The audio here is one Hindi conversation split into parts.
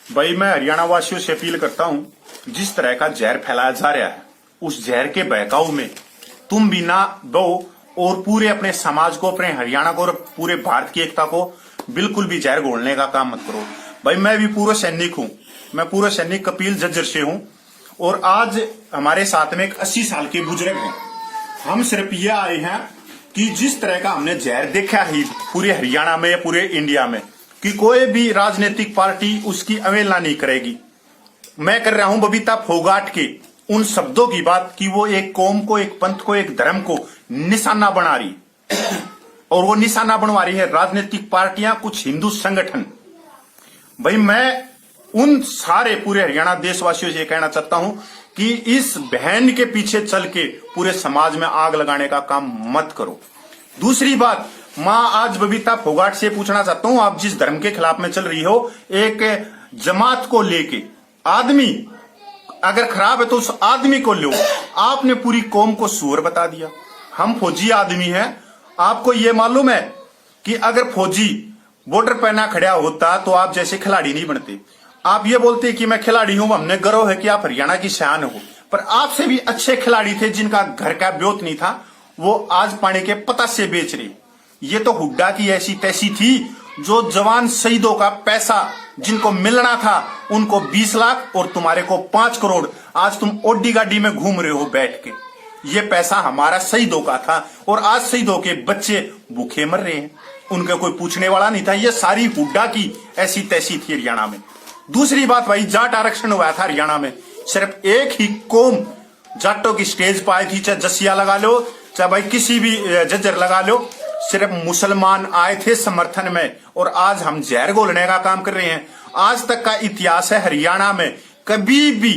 भाई मैं हरियाणा वासियों से अपील करता हूं, जिस तरह का जहर फैलाया जा रहा है उस जहर के बहकाव में तुम भी ना दो और पूरे अपने समाज को, अपने हरियाणा को और पूरे भारत की एकता को बिल्कुल भी जहर घोलने का काम मत करो। भाई मैं भी पूर्व सैनिक हूं, मैं पूर्व सैनिक कपिल झज्जर से हूं और आज हमारे साथ में एक 80 साल के बुजुर्ग हैं। हम सिर्फ ये आए हैं कि जिस तरह का हमने जहर देखा है पूरे हरियाणा में या पूरे इंडिया में कि कोई भी राजनीतिक पार्टी उसकी अवहेलना नहीं करेगी। मैं कर रहा हूं बबीता फोगाट के उन शब्दों की बात कि वो एक कौम को, एक पंथ को, एक धर्म को निशाना बना रही और वो निशाना बनवा रही है राजनीतिक पार्टियां, कुछ हिंदू संगठन। भाई मैं उन सारे पूरे हरियाणा देशवासियों से कहना चाहता हूं कि इस बहन के पीछे चल के पूरे समाज में आग लगाने का काम मत करो। दूसरी बात, मां आज बबीता फोगाट से पूछना चाहता हूं, आप जिस धर्म के खिलाफ में चल रही हो, एक जमात को लेके, आदमी अगर खराब है तो उस आदमी को लो। आपने पूरी कौम को सूअर बता दिया। हम फौजी आदमी हैं, आपको यह मालूम है कि अगर फौजी बॉर्डर पर ना खड़ा होता तो आप जैसे खिलाड़ी नहीं बनते। आप ये बोलते कि मैं खिलाड़ी हूं, हमने गर्व है कि आप हरियाणा की शान हो, पर आपसे भी अच्छे खिलाड़ी थे जिनका घर का ब्योत नहीं था, वो आज पानी के पता से बेच रहे। ये तो हुड्डा की ऐसी तैसी थी जो जवान शहीदों का पैसा जिनको मिलना था उनको 20 लाख और तुम्हारे को 5 करोड़, आज तुम ओडी गाड़ी में घूम रहे हो बैठ के। ये पैसा हमारा शहीदों का था और आज शहीदों के बच्चे भूखे मर रहे हैं, उनका कोई पूछने वाला नहीं था। ये सारी हुड्डा की ऐसी तैसी थी हरियाणा में। दूसरी बात, भाई जाट आरक्षण हुआ था हरियाणा में, सिर्फ एक ही कौम जाटों की स्टेज पर आई थी, चाहे जसिया लगा लो, चाहे भाई किसी भी झज्जर लगा लो, सिर्फ मुसलमान आए थे समर्थन में और आज हम जहर घोलने का काम कर रहे हैं। आज तक का इतिहास है हरियाणा में कभी भी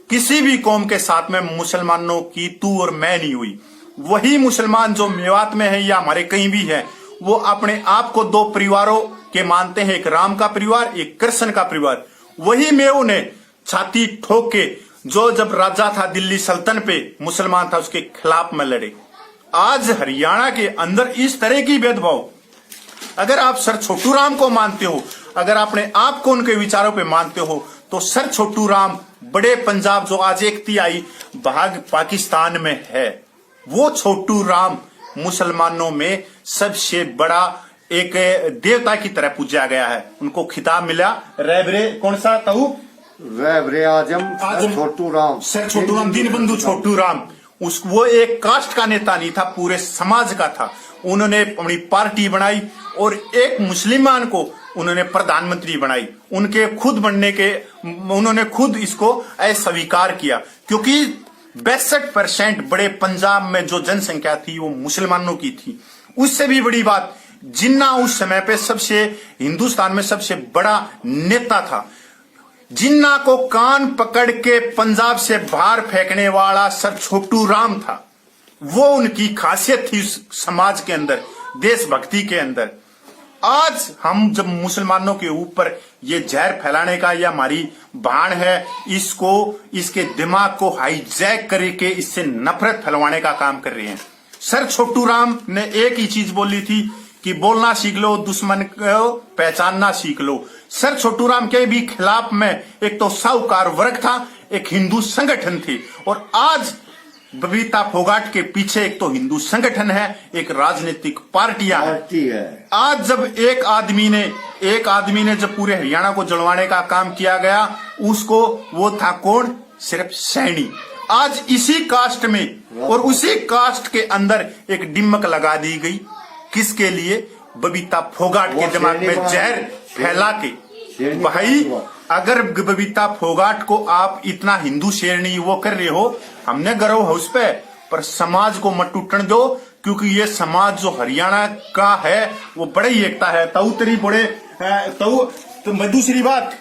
किसी भी कौम के साथ में मुसलमानों की तू और मैं नहीं हुई। वही मुसलमान जो मेवात में है या हमारे कहीं भी है, वो अपने आप को 2 परिवारों के मानते हैं, एक राम का परिवार, एक कृष्ण का परिवार। वही मेव ने छाती ठोक के जो जब राजा था दिल्ली सल्तनत पे, मुसलमान था, उसके खिलाफ में लड़े। आज हरियाणा के अंदर इस तरह की भेदभाव, अगर आप सर छोटू राम को मानते हो, अगर अपने आप को उनके विचारों पे मानते हो, तो सर छोटू राम बड़े पंजाब जो आज एकती आई भाग पाकिस्तान में है, वो छोटू राम मुसलमानों में सबसे बड़ा एक देवता की तरह पूजा गया है। उनको खिताब मिला रहबरे कौन सा ताऊ, रहबरे आजम छोटू राम, सर छोटू राम, दीनबंधु छोटू राम। वो एक कास्ट का नेता नहीं था, पूरे समाज का था। उन्होंने अपनी पार्टी बनाई और एक मुसलमान को उन्होंने प्रधानमंत्री बनाई। उनके खुद बनने के उन्होंने खुद इसको अस्वीकार किया, क्योंकि 62% बड़े पंजाब में जो जनसंख्या थी वो मुसलमानों की थी। उससे भी बड़ी बात, जिन्ना उस समय पे सबसे हिंदुस्तान में सबसे बड़ा नेता था। जिन्ना को कान पकड़ के पंजाब से बाहर फेंकने वाला सर छोटू राम था। वो उनकी खासियत थी उस समाज के अंदर, देशभक्ति के अंदर। आज हम जब मुसलमानों के ऊपर ये जहर फैलाने का या हमारी बाण है, इसको इसके दिमाग को हाईजैक करके इससे नफरत फैलवाने का काम कर रहे हैं। सर छोटू राम ने एक ही चीज बोली थी कि बोलना सीख लो, दुश्मन को पहचानना सीख लो। सर छोटू राम के भी खिलाफ में एक तो साहूकार वर्ग था, एक हिंदू संगठन थी, और आज बबीता फोगाट के पीछे एक तो हिंदू संगठन है, एक राजनीतिक पार्टियां है। आज जब एक आदमी ने जब पूरे हरियाणा को जलवाने का काम किया गया, उसको वो था कौन, सिर्फ सैनी। आज इसी कास्ट में और उसी कास्ट के अंदर एक डिम्मक लगा दी गई, किसके लिए, बबीता फोगाट के दिमाग में जहर फैला के। भाई अगर बबीता फोगाट को आप इतना हिंदू शेरनी वो कर रहे हो, हमने गर्व है उस पर समाज को मत टूटने दो, क्योंकि ये समाज जो हरियाणा का है वो बड़े ही एकता है। ताऊ तेरी बड़े ताऊ। तो दूसरी बात,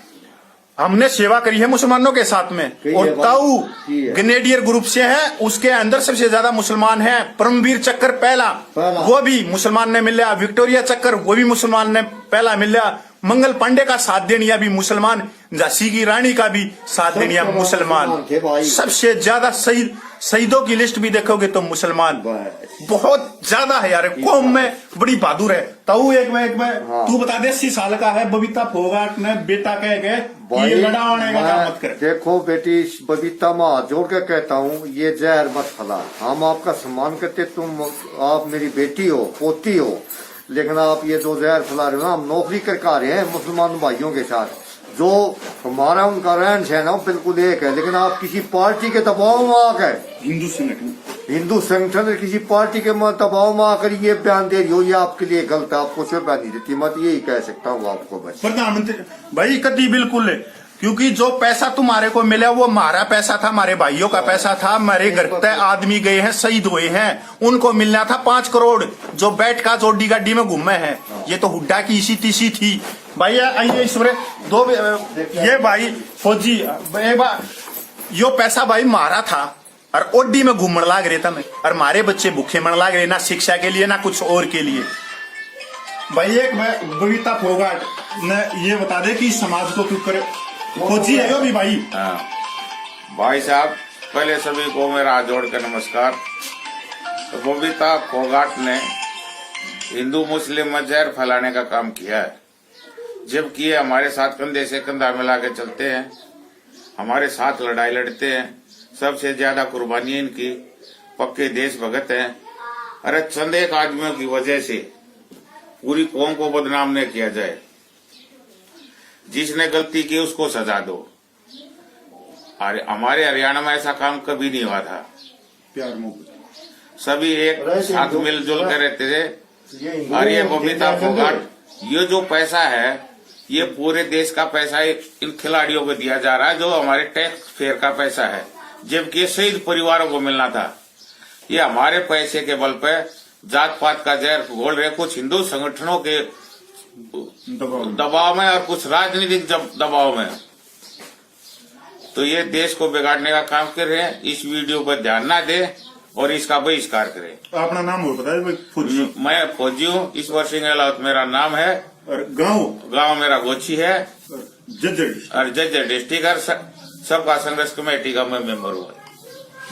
हमने सेवा करी है मुसलमानों के साथ में, और ताऊ ग्रेनेडियर ग्रुप से है, उसके अंदर सबसे ज्यादा मुसलमान है। परमवीर चक्कर पहला वो भी मुसलमान ने मिला, विक्टोरिया चक्कर वो भी मुसलमान ने पहला मिला, मंगल पांडे का साथ देनिया भी मुसलमान, झांसी की रानी का भी साथ देनिया मुसलमान। सबसे ज्यादा शहीद शहीदों की लिस्ट भी देखोगे तो मुसलमान बस। बहुत ज्यादा है यार, कौम में बड़ी बहादुर है। ताऊ एक में हाँ। तू बता दे, 80 साल का है, बबीता फोगाट ने बेटा कह गए कि ये लड़ा आने का काम मत करे। देखो बेटी, बबीता माँ हाथ जोड़ के कहता हूँ, ये जहर मत फैला। हम आपका सम्मान करते, तुम आप मेरी बेटी हो, पोती हो, लेकिन आप ये दो जहर फैला रहे हो ना। हम नौकरी करके आ रहे हैं मुसलमान भाइयों के साथ, जो हमारा उनका रहन सहन है बिल्कुल एक है, लेकिन आप किसी पार्टी के दबाव में आकर, हिंदू संगठन किसी पार्टी के दबाव में आकर ये बयान दे रही हो, ये आपके लिए गलत है। आपको शोभा नहीं देती, मत यही कह सकता हूँ आपको बस। प्रधानमंत्री भाई कति बिल्कुल है, क्योंकि जो पैसा तुम्हारे को मिला वो हमारा पैसा था, हमारे भाइयों का पैसा था। हमारे घर तक आदमी गए हैं, शहीद हुए हैं, उनको मिलना था 5 करोड़ जो बैठ का जोड़ी गाड़ी में घूमे हैं। ये तो हुड्डा की इसी तीसी थी भाई। आइए ईश्वर दो ये भाई फौजी यो पैसा भाई मारा था और ओडी में घूमने लाग रहे था मैं, और हमारे बच्चे भूखे मरने लाग रहे, ना शिक्षा के लिए ना कुछ और के लिए। भाई एक मैं बबीता फोगाट ने ये बता दे कि समाज को क्यों करे, फौजी है यो भी भाई। हाँ भाई साहब, पहले सभी को मेरा हाथ जोड़कर नमस्कार। तो बबीता फोगाट ने हिंदू मुस्लिम में जहर फैलाने का काम किया है, जबकि ये हमारे साथ कंधे से कंधा मिला के चलते हैं, हमारे साथ लड़ाई लड़ते हैं, सबसे ज्यादा कुर्बानी इनकी, पक्के देशभगत हैं। अरे चंद एक आदमियों की वजह से पूरी कौम को बदनाम न किया जाए। जिसने गलती की उसको सजा दो। अरे हमारे हरियाणा में ऐसा काम कभी नहीं हुआ था, प्यार मोहब्बत सभी एक साथ मिलजुल कर रहते थे। और ये बबीता फोगाट, ये जो पैसा है ये पूरे देश का पैसा इन खिलाड़ियों को दिया जा रहा है, जो हमारे टैक्स फेयर का पैसा है, जबकि शहीद परिवारों को मिलना था। ये हमारे पैसे के बल पे जात पात का जहर घोल रहे कुछ हिंदू संगठनों के दबाव में और कुछ राजनीतिक दबाव में। तो ये देश को बिगाड़ने का काम कर रहे हैं। इस वीडियो पर ध्यान ना दे और इसका बहिष्कार करें। अपना नाम हो बताए फौजी? मैं फौजी हूँ, ईश्वर सिंह गहलोत मेरा नाम है, और गांव मेरा गोची है, जज्जर और जज्जर डिस्ट्रिक्ट और सबका संघर्ष कमेटी का मैं मेंबर हूँ।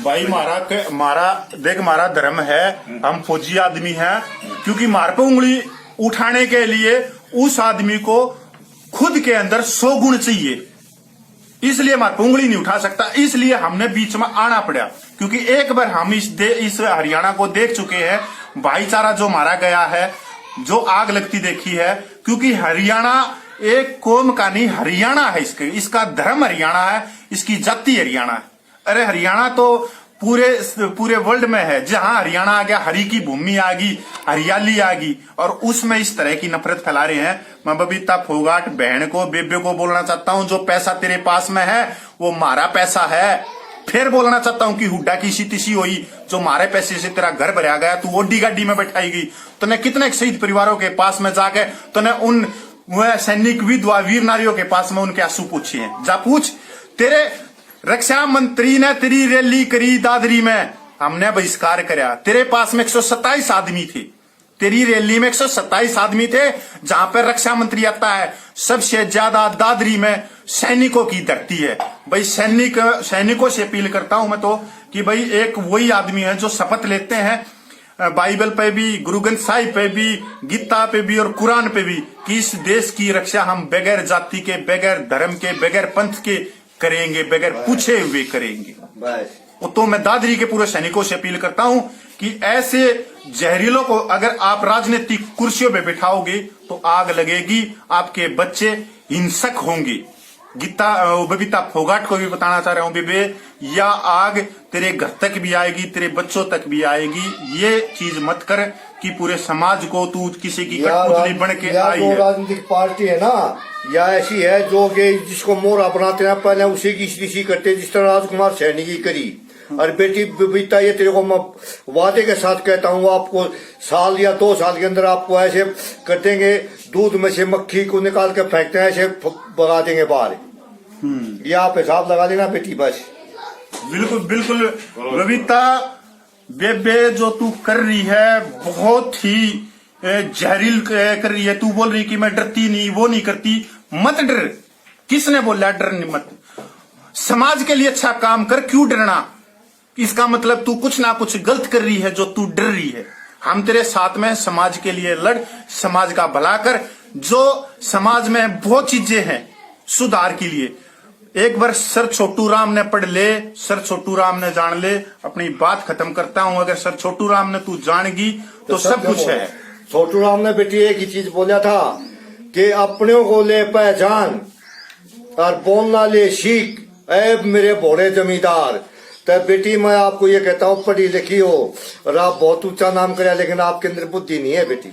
भाई मारा देख, हमारा धर्म है, हम फौजी आदमी हैं, क्योंकि मार पे उंगली उठाने के लिए उस आदमी को खुद के अंदर 100 गुण चाहिए, इसलिए हमारे पे उंगली नहीं उठा सकता। इसलिए हमने बीच में आना पड़ा, क्योंकि एक बार हम इस हरियाणा को देख चुके हैं, भाईचारा जो मारा गया है, जो आग लगती देखी है। क्योंकि हरियाणा एक कौम का नहीं, हरियाणा है इसका धर्म हरियाणा है, इसकी जाति हरियाणा है। अरे हरियाणा तो पूरे वर्ल्ड में है। जहां हरियाणा आ गया, हरी की भूमि आ गई, हरियाली आ गई, और उसमें इस तरह की नफरत फैला रहे हैं। मैं बबीता फोगाट बहन को, बेबे को बोलना चाहता हूं, जो पैसा तेरे पास में है वो हमारा पैसा है। फिर बोलना चाहता हूं कि हुड्डा की सीतीसी हुई, जो हमारे पैसे से तेरा घर भरा गया, तू ओडी गाड़ी में बैठाई गई। तूने कितने शहीद परिवारों के पास में जाके तूने उन सैनिक विधवा वीर नारियों के पास में उनके आंसू पूछे हैं? जा पूछ। तेरे रक्षा मंत्री ने तेरी रैली करी दादरी में, हमने बहिष्कार कराया। तेरे पास में 127 आदमी थे, तेरी रैली में 127 आदमी थे, जहां पर रक्षा मंत्री आता है। सबसे ज्यादा दादरी में सैनिकों की धरती है। भाई सैनिकों से अपील करता हूं मैं तो कि भाई एक वही आदमी है जो शपथ लेते हैं बाइबल पे भी, गुरु ग्रंथ साहिब पे भी, गीता पे भी और कुरान पे भी, कि इस देश की रक्षा हम बगैर जाति के, बगैर धर्म के, बगैर पंथ के करेंगे, बगैर पूछे हुए करेंगे। तो मैं दादरी के पूरे सैनिकों से अपील करता हूं कि ऐसे जहरीलों को अगर आप राजनीतिक कुर्सियों पे बिठाओगे तो आग लगेगी, आपके बच्चे हिंसक होंगे। बबीता फोगाट को भी बताना चाह रहा हूं, बेबे, या आग तेरे घर तक भी आएगी, तेरे बच्चों तक भी आएगी। ये चीज मत कर कि पूरे समाज को तू किसी की कठपुतली बन के आई है। राजनीतिक पार्टी है ना, या ऐसी है जो कि जिसको मोहरा बनाते हैं, पहले उसी की इसी करते, जिस तरह राजकुमार सैनी की करी। और बेटी बबीता, ये तेरे को मैं वादे के साथ कहता हूँ, आपको साल या 2 साल के अंदर आपको ऐसे कर देंगे, दूध में से मक्खी को निकाल के फेंकते हैं, ऐसे भगा देंगे बाहर। ये आप हिसाब लगा लेना बेटी, बस। बिल्कुल बिल्कुल बबीता बेबे, जो तू कर रही है बहुत ही जहरील कर रही है। तू बोल रही कि मैं डरती नहीं, वो नहीं करती, मत डर। किसने बोला डर नहीं? मत, समाज के लिए अच्छा काम कर, क्यों डरना? इसका मतलब तू कुछ ना कुछ गलत कर रही है, जो तू डर रही है। हम तेरे साथ में समाज के लिए लड़, समाज का भला कर। जो समाज में बहुत चीजें हैं सुधार के लिए, एक बार सर छोटू राम ने पढ़ ले, सर छोटू राम ने जान ले। अपनी बात खत्म करता हूं। अगर सर छोटू राम ने तू जानेगी तो सब कुछ है। छोटू राम ने बेटी एक ही चीज बोला था कि अपनों को ले पहचान और बोलना ले सीख, ऐ मेरे भोरे जमींदार। तो बेटी मैं आपको ये कहता हूँ, पढ़ी लिखी हो और आप बहुत ऊंचा नाम करे, लेकिन आपके अंदर बुद्धि नहीं है बेटी।